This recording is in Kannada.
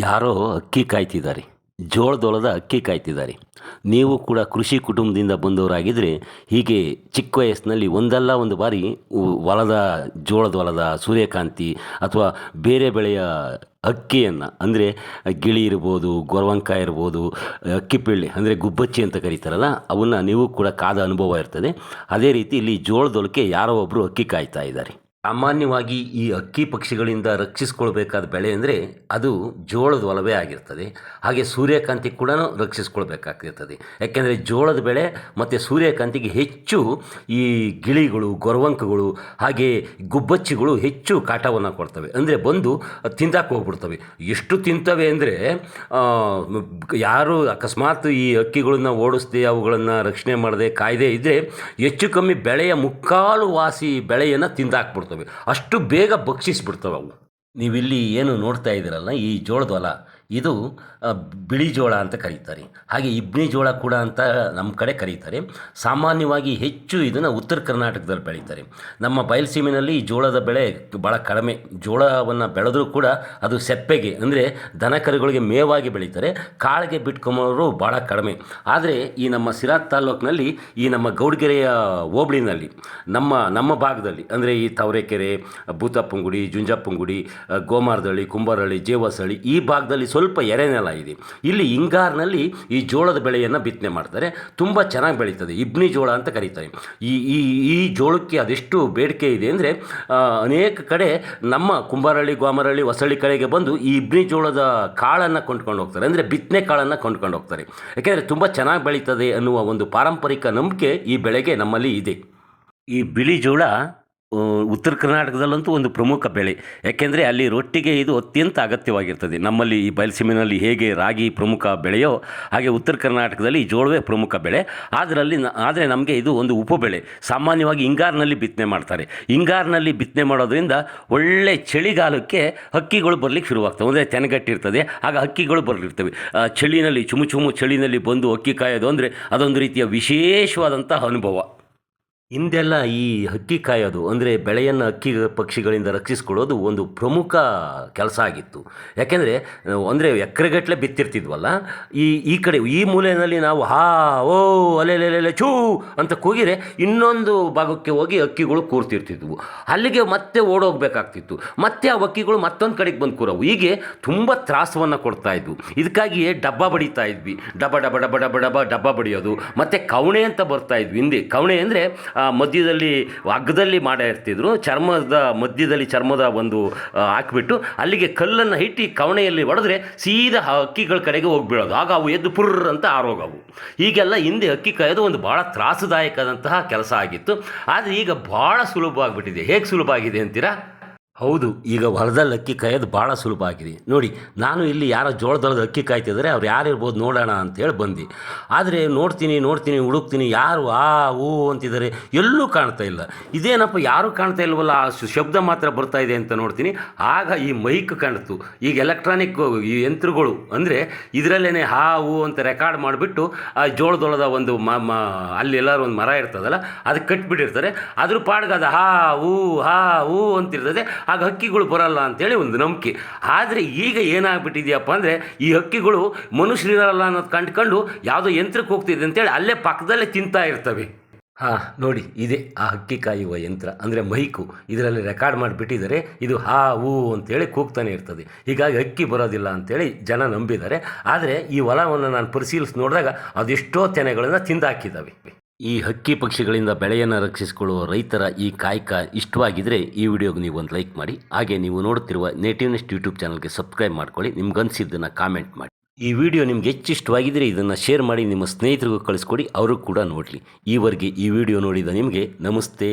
ಯಾರೋ ಅಕ್ಕಿ ಕಾಯ್ತಿದ್ದಾರೆ. ಜೋಳದೊಲದ ಅಕ್ಕಿ ಕಾಯ್ತಿದ್ದಾರೆ. ನೀವು ಕೂಡ ಕೃಷಿ ಕುಟುಂಬದಿಂದ ಬಂದವರಾಗಿದ್ದರೆ ಹೀಗೆ ಚಿಕ್ಕ ವಯಸ್ಸಿನಲ್ಲಿ ಒಂದಲ್ಲ ಒಂದು ಬಾರಿ ಹೊಲದ ಜೋಳದ ಹೊಲದ ಸೂರ್ಯಕಾಂತಿ ಅಥವಾ ಬೇರೆ ಬೆಳೆಯ ಅಕ್ಕಿಯನ್ನು ಅಂದರೆ ಗಿಳಿ ಇರ್ಬೋದು, ಗೊರವಂಕಾಯಿ ಇರ್ಬೋದು, ಅಕ್ಕಿಪಿಳ್ಳಿ ಅಂದರೆ ಗುಬ್ಬಚ್ಚಿ ಅಂತ ಕರೀತಾರಲ್ಲ, ಅವನ್ನು ನೀವು ಕೂಡ ಕಾದ ಅನುಭವ ಇರ್ತದೆ. ಅದೇ ರೀತಿ ಇಲ್ಲಿ ಜೋಳದೊಲಕ್ಕೆ ಯಾರೋ ಒಬ್ಬರು ಅಕ್ಕಿ ಕಾಯ್ತಾ ಇದ್ದಾರೆ. ಸಾಮಾನ್ಯವಾಗಿ ಈ ಹಕ್ಕಿ ಪಕ್ಷಿಗಳಿಂದ ರಕ್ಷಿಸ್ಕೊಳ್ಬೇಕಾದ ಬೆಳೆ ಅಂದರೆ ಅದು ಜೋಳದ ಹೊಲವೇ ಆಗಿರ್ತದೆ. ಹಾಗೆ ಸೂರ್ಯಕಾಂತಿ ಕೂಡ ರಕ್ಷಿಸ್ಕೊಳ್ಬೇಕಾಗಿರ್ತದೆ. ಯಾಕೆಂದರೆ ಜೋಳದ ಬೆಳೆ ಮತ್ತು ಸೂರ್ಯಕಾಂತಿಗೆ ಹೆಚ್ಚು ಈ ಗಿಳಿಗಳು, ಗೊರವಂಕಗಳು ಹಾಗೆ ಗುಬ್ಬಚ್ಚಿಗಳು ಹೆಚ್ಚು ಕಾಟವನ್ನು ಕೊಡ್ತವೆ. ಅಂದರೆ ಬಂದು ತಿಂದಾಕೆ ಹೋಗ್ಬಿಡ್ತವೆ. ಎಷ್ಟು ತಿಂತವೆ ಅಂದರೆ ಯಾರು ಅಕಸ್ಮಾತ್ ಈ ಹಕ್ಕಿಗಳನ್ನ ಓಡಿಸ್ದೆ, ಅವುಗಳನ್ನು ರಕ್ಷಣೆ ಮಾಡದೆ ಕಾಯ್ದೆ ಇದ್ದರೆ ಹೆಚ್ಚು ಕಮ್ಮಿ ಬೆಳೆಯ ಮುಕ್ಕಾಲು ವಾಸಿ ಬೆಳೆಯನ್ನು ತಿಂದಾಕ್ಬಿಡ್ತವೆ. ಅಷ್ಟು ಬೇಗ ಭಕ್ಷಿಸ್ಬಿಡ್ತವೆ ಅವು. ನೀವಿಲ್ಲಿ ಏನು ನೋಡ್ತಾ ಇದ್ದೀರಲ್ಲ, ಈ ಜೋಳದ ಹೊಲ ಇದು ಬಿಳಿ ಜೋಳ ಅಂತ ಕರೀತಾರೆ. ಹಾಗೆ ಇಬ್ನಿ ಜೋಳ ಕೂಡ ಅಂತ ನಮ್ಮ ಕಡೆ ಕರೀತಾರೆ. ಸಾಮಾನ್ಯವಾಗಿ ಹೆಚ್ಚು ಇದನ್ನು ಉತ್ತರ ಕರ್ನಾಟಕದಲ್ಲಿ ಬೆಳೀತಾರೆ. ನಮ್ಮ ಬಯಲುಸೀಮೆಯಲ್ಲಿ ಈ ಜೋಳದ ಬೆಳೆ ಭಾಳ ಕಡಿಮೆ. ಜೋಳವನ್ನು ಬೆಳೆದರೂ ಕೂಡ ಅದು ಸೆಪ್ಪೆಗೆ ಅಂದರೆ ದನ ಕರುಗಳಿಗೆ ಮೇವಾಗಿ ಬೆಳೀತಾರೆ. ಕಾಳಿಗೆ ಬಿಟ್ಕೊಂಬರೋರು ಭಾಳ ಕಡಿಮೆ. ಆದರೆ ಈ ನಮ್ಮ ಸಿರಾ ತಾಲ್ಲೂಕಿನಲ್ಲಿ ಈ ನಮ್ಮ ಗೌಡಗೆರೆಯ ಹೋಬಳಿನಲ್ಲಿ ನಮ್ಮ ಭಾಗದಲ್ಲಿ ಅಂದರೆ ಈ ತವರೆಕೆರೆ, ಭೂತಪ್ಪಂಗುಡಿ, ಜುಂಜಪ್ಪಂಗುಡಿ, ಗೋಮಾರದಹಳ್ಳಿ, ಕುಂಬಾರಹಳ್ಳಿ, ಜೇವಸಹಳ್ಳಿ ಈ ಭಾಗದಲ್ಲಿ ಸ್ವಲ್ಪ ಎರೆನೆಲ ಇದೆ. ಇಲ್ಲಿ ಹಿಂಗಾರಿನಲ್ಲಿ ಈ ಜೋಳದ ಬೆಳೆಯನ್ನು ಬಿತ್ತನೆ ಮಾಡ್ತಾರೆ. ತುಂಬ ಚೆನ್ನಾಗಿ ಬೆಳೀತದೆ. ಇಬ್ನಿ ಜೋಳ ಅಂತ ಕರೀತಾರೆ. ಈ ಜೋಳಕ್ಕೆ ಅದೆಷ್ಟು ಬೇಡಿಕೆ ಇದೆ ಅಂದರೆ ಅನೇಕ ಕಡೆ ನಮ್ಮ ಕುಂಬಾರಹಳ್ಳಿ, ಗೋಮಾರಹಳ್ಳಿ, ಹೊಸಳ್ಳಿ ಕಡೆಗೆ ಬಂದು ಈ ಇಬ್ನಿ ಜೋಳದ ಕಾಳನ್ನು ಕೊಂಡ್ಕೊಂಡು ಹೋಗ್ತಾರೆ. ಅಂದರೆ ಬಿತ್ತನೆ ಕಾಳನ್ನು ಕೊಂಡ್ಕೊಂಡು ಹೋಗ್ತಾರೆ. ಯಾಕೆಂದರೆ ತುಂಬ ಚೆನ್ನಾಗಿ ಬೆಳೀತದೆ ಅನ್ನುವ ಒಂದು ಪಾರಂಪರಿಕ ನಂಬಿಕೆ ಈ ಬೆಳೆಗೆ ನಮ್ಮಲ್ಲಿ ಇದೆ. ಈ ಬಿಳಿ ಜೋಳ ಉತ್ತರ ಕರ್ನಾಟಕದಲ್ಲಂತೂ ಒಂದು ಪ್ರಮುಖ ಬೆಳೆ. ಯಾಕೆಂದರೆ ಅಲ್ಲಿ ರೊಟ್ಟಿಗೆ ಇದು ಅತ್ಯಂತ ಅಗತ್ಯವಾಗಿರ್ತದೆ. ನಮ್ಮಲ್ಲಿ ಈ ಬಯಲುಸೀಮೆನಲ್ಲಿ ಹೇಗೆ ರಾಗಿ ಪ್ರಮುಖ ಬೆಳೆಯೋ ಹಾಗೆ ಉತ್ತರ ಕರ್ನಾಟಕದಲ್ಲಿ ಈ ಜೋಳವೇ ಪ್ರಮುಖ ಬೆಳೆ. ಆದರೆ ನಮಗೆ ಇದು ಒಂದು ಉಪಬೆಳೆ. ಸಾಮಾನ್ಯವಾಗಿ ಹಿಂಗಾರಿನಲ್ಲಿ ಬಿತ್ತನೆ ಮಾಡ್ತಾರೆ. ಹಿಂಗಾರಿನಲ್ಲಿ ಬಿತ್ತನೆ ಮಾಡೋದ್ರಿಂದ ಒಳ್ಳೆ ಚಳಿಗಾಲಕ್ಕೆ ಹಕ್ಕಿಗಳು ಬರಲಿಕ್ಕೆ ಶುರುವಾಗ್ತವೆ. ಅಂದರೆ ತೆನೆಗಟ್ಟಿರ್ತದೆ, ಆಗ ಹಕ್ಕಿಗಳು ಬರಲಿರ್ತವೆ. ಚಳಿನಲ್ಲಿ ಚುಮು ಚಳಿನಲ್ಲಿ ಬಂದು ಹಕ್ಕಿ ಕಾಯೋದು ಅಂದರೆ ಅದೊಂದು ರೀತಿಯ ವಿಶೇಷವಾದಂತಹ ಅನುಭವ. ಹಿಂದೆಲ್ಲ ಈ ಹಕ್ಕಿ ಕಾಯೋದು ಅಂದರೆ ಬೆಳೆಯನ್ನು ಹಕ್ಕಿ ಪಕ್ಷಿಗಳಿಂದ ರಕ್ಷಿಸ್ಕೊಳ್ಳೋದು ಒಂದು ಪ್ರಮುಖ ಕೆಲಸ ಆಗಿತ್ತು. ಯಾಕೆಂದರೆ ಎಕರೆಗಟ್ಟಲೆ ಬಿತ್ತಿರ್ತಿದ್ವಲ್ಲ, ಈ ಕಡೆ ಈ ಮೂಲೆಯಲ್ಲಿ ನಾವು ಓ ಅಲೆಲೆಲೆ ಚೂ ಅಂತ ಕೂಗಿರೆ ಇನ್ನೊಂದು ಭಾಗಕ್ಕೆ ಹೋಗಿ ಹಕ್ಕಿಗಳು ಕೂರ್ತಿರ್ತಿದ್ವು. ಅಲ್ಲಿಗೆ ಮತ್ತೆ ಓಡೋಗ್ಬೇಕಾಗ್ತಿತ್ತು. ಮತ್ತೆ ಆ ಹಕ್ಕಿಗಳು ಮತ್ತೊಂದು ಕಡೆಗೆ ಬಂದು ಕೂರವು. ಹೀಗೆ ತುಂಬ ತ್ರಾಸವನ್ನು ಕೊಡ್ತಾ ಇದ್ವು. ಇದಕ್ಕಾಗಿಯೇ ಡಬ್ಬ ಬಡಿತಾ ಇದ್ವಿ. ಡಬ್ಬ ಡಬ್ಬ ಡಬ್ಬ ಡಬ್ಬ ಡಬ್ಬ ಡಬ್ಬ ಬಡಿಯೋದು. ಮತ್ತು ಕವಣೆ ಅಂತ ಬರ್ತಾ ಇದ್ವಿ ಹಿಂದೆ. ಕವಣೆ ಅಂದರೆ ಮಧ್ಯದಲ್ಲಿ ಹಗ್ಗದಲ್ಲಿ ಇರ್ತಿದ್ರು. ಚರ್ಮದ ಒಂದು ಹಾಕಿಬಿಟ್ಟು ಅಲ್ಲಿಗೆ ಕಲ್ಲನ್ನು ಇಟ್ಟು ಕವಣೆಯಲ್ಲಿ ಹೊಡೆದ್ರೆ ಸೀದಾ ಹಕ್ಕಿಗಳ ಕಡೆಗೆ ಹೋಗ್ಬಿಡೋದು. ಆಗ ಅವು ಎದ್ದು ಪುರ್ರ್ ಅಂತ ಆರೋಗವು. ಹೀಗೆಲ್ಲ ಹಿಂದೆ ಹಕ್ಕಿ ಕಾಯೋದು ಒಂದು ಭಾಳ ತ್ರಾಸದಾಯಕದಂತಹ ಕೆಲಸ ಆಗಿತ್ತು. ಆದರೆ ಈಗ ಭಾಳ ಸುಲಭವಾಗಿಬಿಟ್ಟಿದೆ. ಹೇಗೆ ಸುಲಭ ಆಗಿದೆ ಅಂತೀರಾ? ಹೌದು, ಈಗ ಹೊಲದಲ್ಲಿ ಅಕ್ಕಿ ಕಾಯೋದು ಭಾಳ ಸುಲಭ ಆಗಿದೆ. ನೋಡಿ, ನಾನು ಇಲ್ಲಿ ಯಾರೋ ಜೋಳದೊಳದ ಅಕ್ಕಿ ಕಾಯ್ತಿದ್ದಾರೆ, ಅವ್ರು ಯಾರಿರ್ಬೋದು ನೋಡೋಣ ಅಂತೇಳಿ ಬಂದು. ಆದರೆ ನೋಡ್ತೀನಿ ಹುಡುಕ್ತೀನಿ, ಯಾರು ಹೂ ಅಂತಿದ್ದಾರೆ, ಎಲ್ಲೂ ಕಾಣ್ತಾ ಇಲ್ಲ. ಇದೇನಪ್ಪ ಯಾರೂ ಕಾಣ್ತಾ ಇಲ್ವಲ್ಲ, ಶಬ್ದ ಮಾತ್ರ ಬರ್ತಾ ಇದೆ ಅಂತ ನೋಡ್ತೀನಿ. ಆಗ ಈ ಮೈಕ್ ಕಾಣ್ತು. ಈಗ ಎಲೆಕ್ಟ್ರಾನಿಕ್ ಈ ಯಂತ್ರಗಳು ಅಂದರೆ ಇದರಲ್ಲೇ ಹೂ ಅಂತ ರೆಕಾರ್ಡ್ ಮಾಡಿಬಿಟ್ಟು ಆ ಜೋಳದೊಳದ ಒಂದು ಅಲ್ಲಿ ಎಲ್ಲರೂ ಒಂದು ಮರ ಇರ್ತದಲ್ಲ, ಅದಕ್ಕೆ ಕಟ್ಬಿಟ್ಟಿರ್ತಾರೆ. ಅದ್ರ ಪಾಡ್ಗೆ ಅದು ಹೂ ಅಂತಿರ್ತದೆ. ಆಗ ಹಕ್ಕಿಗಳು ಬರಲ್ಲ ಅಂತೇಳಿ ಒಂದು ನಂಬಿಕೆ. ಆದರೆ ಈಗ ಏನಾಗ್ಬಿಟ್ಟಿದೆಯಪ್ಪ ಅಂದರೆ ಈ ಹಕ್ಕಿಗಳು ಮನುಷ್ಯರಿರಲ್ಲ ಅನ್ನೋದು ಕಂಡುಕೊಂಡು ಯಾವುದೋ ಯಂತ್ರಕ್ಕೆ ಹೋಗ್ತಿದೆ ಅಂತೇಳಿ ಅಲ್ಲೇ ಪಕ್ಕದಲ್ಲೇ ತಿಂತಾ ಇರ್ತವೆ. ನೋಡಿ, ಇದೇ ಆ ಹಕ್ಕಿ ಕಾಯುವ ಯಂತ್ರ ಅಂದರೆ ಮೈಕು. ಇದರಲ್ಲಿ ರೆಕಾರ್ಡ್ ಮಾಡಿಬಿಟ್ಟಿದ್ದಾರೆ. ಇದು ಹೂ ಅಂತೇಳಿ ಕೂಗ್ತಾನೆ ಇರ್ತದೆ. ಹೀಗಾಗಿ ಹಕ್ಕಿ ಬರೋದಿಲ್ಲ ಅಂತೇಳಿ ಜನ ನಂಬಿದ್ದಾರೆ. ಆದರೆ ಈ ಹೊಲವನ್ನು ನಾನು ಪರಿಶೀಲಿಸಿ ನೋಡಿದಾಗ ಅದೆಷ್ಟೋ ತೆನೆಗಳನ್ನು ತಿಂದಾಕಿದ್ದಾವೆ. ಈ ಹಕ್ಕಿ ಪಕ್ಷಿಗಳಿಂದ ಬೆಳೆಯನ್ನು ರಕ್ಷಿಸಿಕೊಳ್ಳುವ ರೈತರ ಈ ಕಾಯಕ ಇಷ್ಟವಾಗಿದ್ದರೆ ಈ ವಿಡಿಯೋಗೆ ನೀವು ಒಂದು ಲೈಕ್ ಮಾಡಿ. ಹಾಗೆ ನೀವು ನೋಡುತ್ತಿರುವ ನೇಟಿವ್ ನೆಸ್ಟ್ ಯೂಟ್ಯೂಬ್ ಚಾನಲ್ಗೆ ಸಬ್ಸ್ಕ್ರೈಬ್ ಮಾಡ್ಕೊಳ್ಳಿ. ನಿಮ್ಗನ್ಸಿದ್ದನ್ನು ಕಾಮೆಂಟ್ ಮಾಡಿ. ಈ ವಿಡಿಯೋ ನಿಮ್ಗೆ ಹೆಚ್ಚು ಇಷ್ಟವಾಗಿದ್ದರೆ ಇದನ್ನು ಶೇರ್ ಮಾಡಿ ನಿಮ್ಮ ಸ್ನೇಹಿತರಿಗೂ ಕಳಿಸ್ಕೊಡಿ, ಅವರು ಕೂಡ ನೋಡಲಿ. ಈವರೆಗೆ ಈ ವಿಡಿಯೋ ನೋಡಿದ ನಿಮಗೆ ನಮಸ್ತೆ.